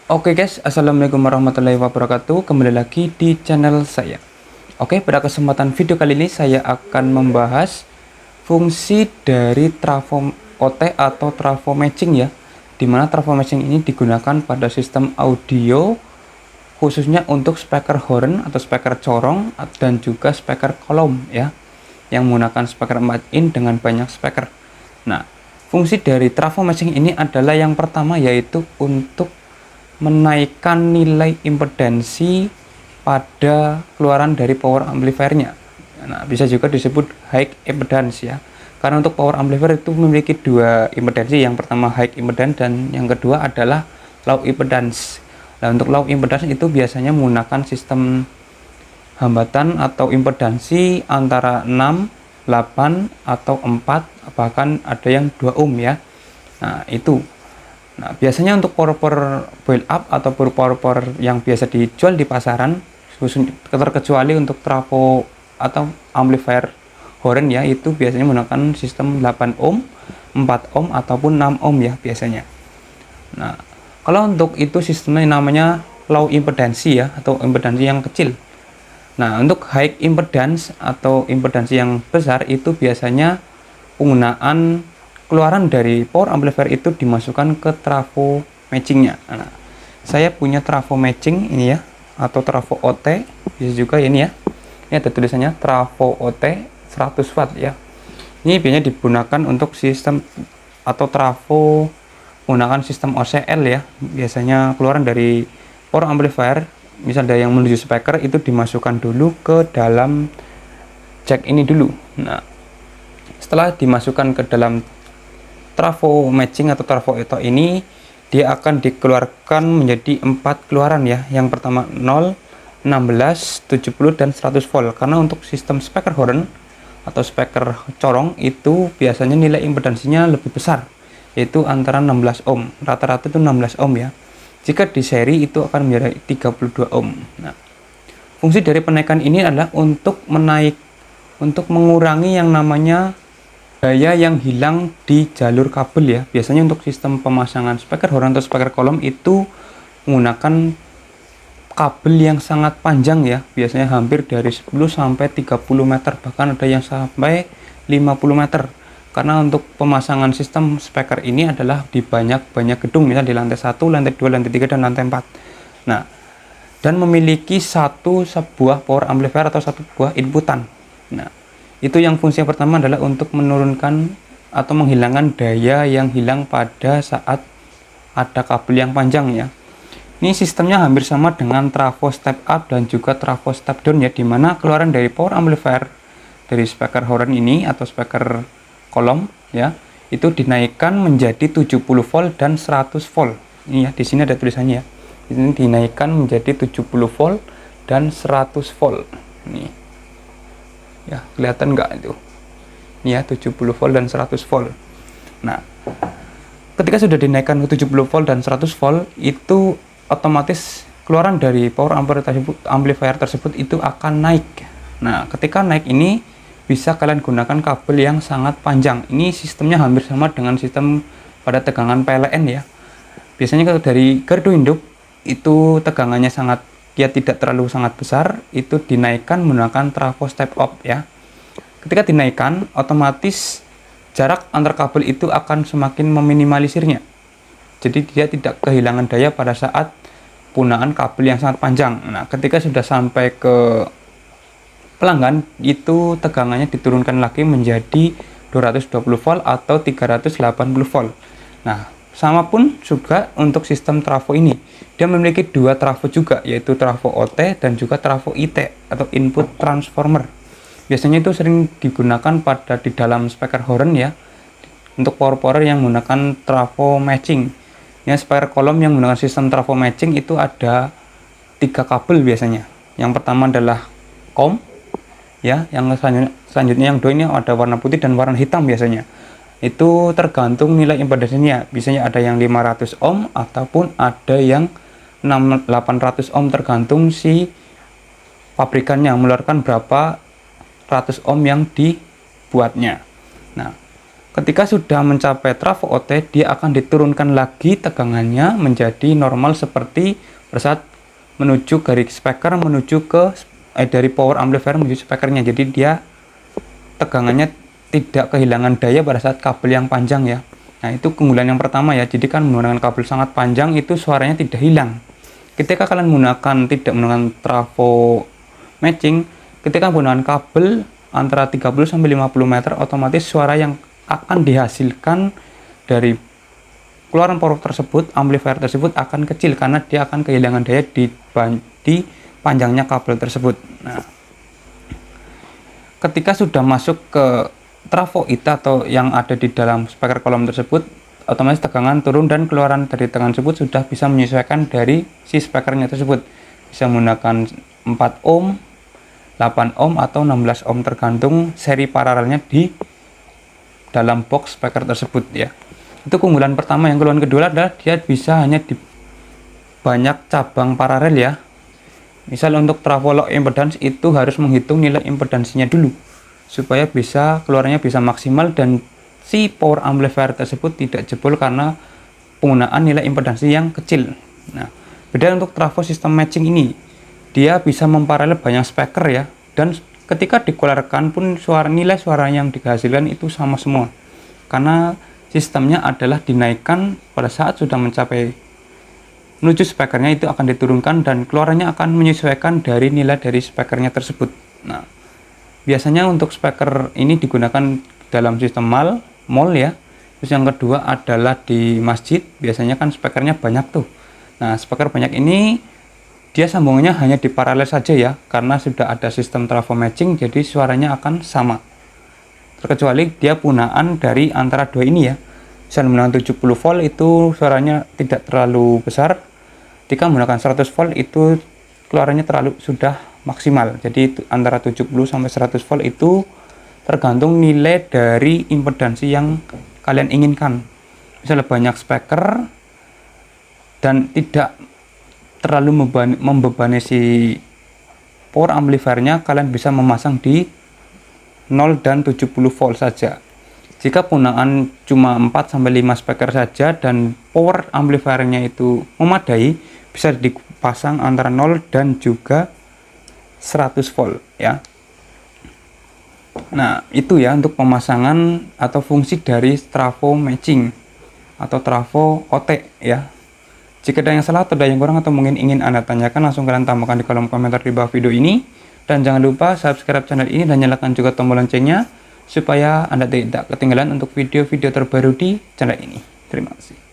Oke guys, assalamualaikum warahmatullahi wabarakatuh. Kembali lagi di channel saya. Oke, pada kesempatan video kali ini saya akan membahas fungsi dari trafo OT atau trafo matching ya. Dimana trafo matching ini digunakan pada sistem audio khususnya untuk speaker horn atau speaker corong dan juga speaker kolom ya, yang menggunakan speaker 4 in dengan banyak speaker. Nah, fungsi dari trafo matching ini adalah yang pertama yaitu untuk menaikkan nilai impedansi pada keluaran dari power amplifiernya. Nah, bisa juga disebut high impedance ya. Karena untuk power amplifier itu memiliki dua impedansi, yang pertama high impedance dan yang kedua adalah low impedance. Nah, untuk low impedance itu biasanya menggunakan sistem hambatan atau impedansi antara 6, 8 atau 4, bahkan ada yang 2 ohm ya. Nah, itu. Nah, biasanya untuk power build up atau power yang biasa dijual di pasaran, terkecuali untuk trafo atau amplifier horn ya, itu biasanya menggunakan sistem 8 ohm, 4 ohm ataupun 6 ohm ya biasanya. Nah, kalau untuk itu sistemnya namanya low impedance ya, atau impedansi yang kecil. Nah, untuk high impedance atau impedansi yang besar itu biasanya penggunaan keluaran dari power amplifier itu dimasukkan ke trafo matchingnya. Nah, saya punya trafo matching ini ya, atau trafo OT, bisa juga ini ya. Ini ada tulisannya trafo OT 100 watt ya. Ini biasanya digunakan untuk sistem atau trafo menggunakan sistem OCL ya. Biasanya keluaran dari power amplifier, misal dari yang menuju speaker itu dimasukkan dulu ke dalam jack ini dulu. Nah, setelah dimasukkan ke dalam trafo matching atau trafo OT ini, dia akan dikeluarkan menjadi 4 keluaran ya. Yang pertama 0, 16, 70 dan 100 volt. Karena untuk sistem speaker horn atau speaker corong itu biasanya nilai impedansinya lebih besar, yaitu antara 16 ohm. Rata-rata itu 16 ohm ya. Jika di seri itu akan menjadi 32 ohm. Nah, fungsi dari penaikan ini adalah untuk mengurangi yang namanya daya yang hilang di jalur kabel ya. Biasanya untuk sistem pemasangan speaker horn atau speaker kolom itu menggunakan kabel yang sangat panjang ya. Biasanya hampir dari 10 sampai 30 meter, bahkan ada yang sampai 50 meter. Karena untuk pemasangan sistem speaker ini adalah di banyak gedung, misalnya di lantai 1, lantai 2, lantai 3 dan lantai 4. Nah, dan memiliki sebuah power amplifier atau satu buah inputan. Nah, itu yang fungsi yang pertama adalah untuk menurunkan atau menghilangkan daya yang hilang pada saat ada kabel yang panjang ya. Ini sistemnya hampir sama dengan trafo step up dan juga trafo step down ya, dimana keluaran dari power amplifier dari speaker horn ini atau speaker kolom ya, itu dinaikkan menjadi 70 volt dan 100 volt. Ini ya, di sini ada tulisannya ya. Ini dinaikkan menjadi 70 volt dan 100 volt. Nih. Ya, kelihatan nggak itu? Ini ya, 70 volt dan 100 volt. Nah, ketika sudah dinaikkan ke 70 volt dan 100 volt, itu otomatis keluaran dari power amplifier tersebut itu akan naik. Nah, ketika naik ini bisa kalian gunakan kabel yang sangat panjang. Ini sistemnya hampir sama dengan sistem pada tegangan PLN ya. Biasanya kalau dari gardu induk itu tegangannya tidak terlalu sangat besar, itu dinaikkan menggunakan trafo step up ya. Ketika dinaikkan, otomatis jarak antar kabel itu akan semakin meminimalisirnya. Jadi dia tidak kehilangan daya pada saat penggunaan kabel yang sangat panjang. Nah, ketika sudah sampai ke pelanggan, itu tegangannya diturunkan lagi menjadi 220 volt atau 380 volt. Nah, sama pun juga untuk sistem trafo ini. Dia memiliki dua trafo juga, yaitu trafo OT dan juga trafo IT atau input transformer. Biasanya itu sering digunakan di dalam speaker horn ya, untuk power yang menggunakan trafo matching. Ya, speaker kolom yang menggunakan sistem trafo matching itu ada 3 kabel biasanya. Yang pertama adalah COM ya, yang selanjutnya yang dua ini ada warna putih dan warna hitam biasanya. Itu tergantung nilai impedansinya, biasanya ada yang 500 ohm ataupun ada yang 800 ohm, tergantung si pabrikannya mengeluarkan berapa ratus ohm yang dibuatnya. Nah, Ketika sudah mencapai trafo OT, dia akan diturunkan lagi tegangannya menjadi normal seperti pada saat menuju garis speaker menuju ke dari power amplifier menuju speakernya. Jadi dia tegangannya tidak kehilangan daya pada saat kabel yang panjang ya. Nah, itu keunggulan yang pertama ya. Jadi kan menggunakan kabel sangat panjang itu suaranya tidak hilang. Ketika kalian tidak menggunakan trafo matching, ketika menggunakan kabel antara 30 sampai 50 meter, otomatis suara yang akan dihasilkan dari keluaran power tersebut, amplifier tersebut akan kecil karena dia akan kehilangan daya di panjangnya kabel tersebut. Nah, ketika sudah masuk ke trafo IT atau yang ada di dalam speaker kolom tersebut, otomatis tegangan turun dan keluaran dari tegangan tersebut sudah bisa menyesuaikan dari si speakernya tersebut. Bisa menggunakan 4 ohm, 8 ohm atau 16 ohm tergantung seri paralelnya di dalam box speaker tersebut ya. Itu keunggulan pertama. Yang keunggulan kedua adalah dia bisa hanya di banyak cabang paralel ya. Misal untuk trafo low impedance itu harus menghitung nilai impedansinya dulu supaya bisa keluarnya bisa maksimal dan si power amplifier tersebut tidak jebol karena penggunaan nilai impedansi yang kecil. Nah, beda untuk trafo sistem matching ini, dia bisa memparalel banyak speaker ya, dan ketika dikeluarkan pun nilai suara yang dihasilkan itu sama semua karena sistemnya adalah dinaikkan pada saat sudah mencapai menuju speakernya, itu akan diturunkan dan keluarannya akan menyesuaikan dari nilai dari speakernya tersebut. Nah, biasanya untuk speaker ini digunakan dalam sistem mall ya. Terus yang kedua adalah di masjid, biasanya kan speakernya banyak tuh. Nah, speaker banyak ini dia sambungannya hanya di paralel saja ya, karena sudah ada sistem trafo matching, jadi suaranya akan sama. Terkecuali dia punaan dari antara dua ini ya. Misal menggunakan 70 volt itu suaranya tidak terlalu besar. Ketika menggunakan 100 volt itu keluarannya sudah maksimal. Jadi itu antara 70 sampai 100 volt itu tergantung nilai dari impedansi yang kalian inginkan. Misalnya banyak speaker dan tidak terlalu membebani si power amplifiernya, kalian bisa memasang di 0 dan 70 volt saja. Jika penggunaan cuma 4 sampai 5 speaker saja dan power amplifiernya itu memadai, bisa dipasang antara 0 dan juga 100 volt ya. Nah, itu ya untuk pemasangan atau fungsi dari trafo matching atau trafo OT ya. Jika ada yang salah atau ada yang kurang atau mungkin ingin Anda tanyakan, langsung kalian tambahkan di kolom komentar di bawah video ini. Dan jangan lupa subscribe channel ini dan nyalakan juga tombol loncengnya supaya Anda tidak ketinggalan untuk video-video terbaru di channel ini. Terima kasih.